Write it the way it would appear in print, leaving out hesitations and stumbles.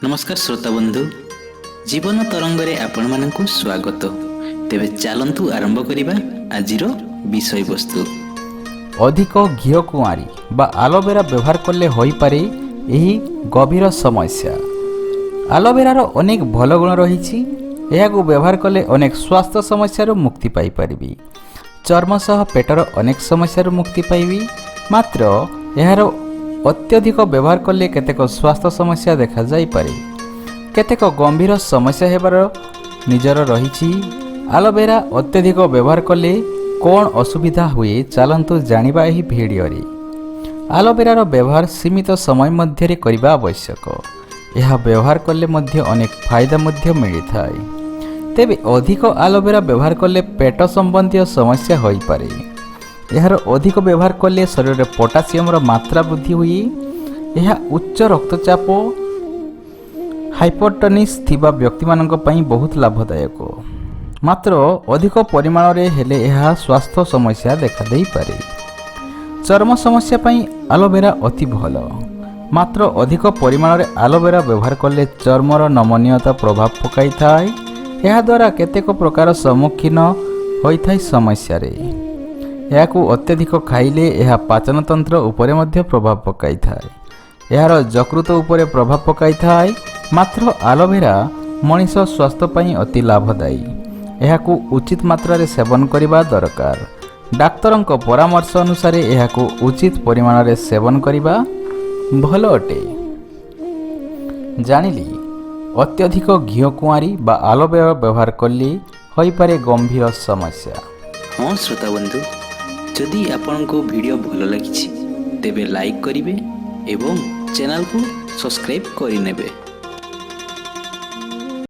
नमस्कार श्रोता बंधु जीवन तरंगरे आपण मानकु स्वागत। तेबे चलंतु आरंभ करिबा आजिर विषय वस्तु। अधिक घिओ कुआरी बा आलोवेरा व्यवहार कले होई पारे एही गभीर समस्या। आलोवेरार अनेक भल गुण रही एहाकु व्यवहार कले अनेक स्वास्थ्य समस्या मुक्ति पाई परिबी। चर्म सह पेटर अनेक समस्या मुक्ति पाइबी। मात्र एहार अत्यधिक व्यवहार कले केतेक स्वास्थ्य समस्या देखा जाई पारे। केतेक गंभीर समस्या हेबार निजर रही। आलोवेरा अत्यधिक व्यवहार कले कौन असुविधा हुए चलतु जानिबा एही भिडियो रे। आलोवेरार व्यवहार सीमित समय मध्य करने आवश्यक। यह व्यवहार कले मध्य अनेक फायदा मध्य मिली थाए। तेबे अधिक आलोवेरा व्यवहार कले पेट संबंधी समस्या होई पारे। यार अधिक व्यवहार कले शरीर में पोटासियम मात्रा वृद्धि हुई। यह उच्च रक्तचाप हाइपरटोनिस थिबा व्यक्ति मानक पई बहुत लाभदायक। मात्र अधिक परिमाण रे हेले यह स्वास्थ्य समस्या देखा देई पारे। चर्म समस्या पई आलोवेरा अति भल। मात्र अधिक परिमाण रे आलोवेरा व्यवहार कले चर्मर नमनीयता प्रभाव पकाई थाए। यह द्वारा केतेक प्रकार सम्मुखीन होई थाई समस्या रे। याकू अत्यधिक खाइले यह पाचन तंत्र उपरे मध्य प्रभाव पकाई थाए। यार यकृत उपरे प्रभाव पकाई थाए। मात्र आलोवेरा मनीष स्वास्थ्य पई अति लाभदायी। याकू उचित मात्रा रे सेवन करिबा दरकार। डाक्तरंक परामर्श अनुसार याकू उचित परिमाण रे सेवन करिबा भल अटे। जानिली अत्यधिक घिओ कुआरी बा आलोवेरा व्यवहार कले होई पारे गंभीर समस्या। हाँ श्रोता बंधु, जदि आपनको वीडियो भल लगी तेबे लाइक करिवे एवं चैनल को सब्सक्राइब करि नेबे।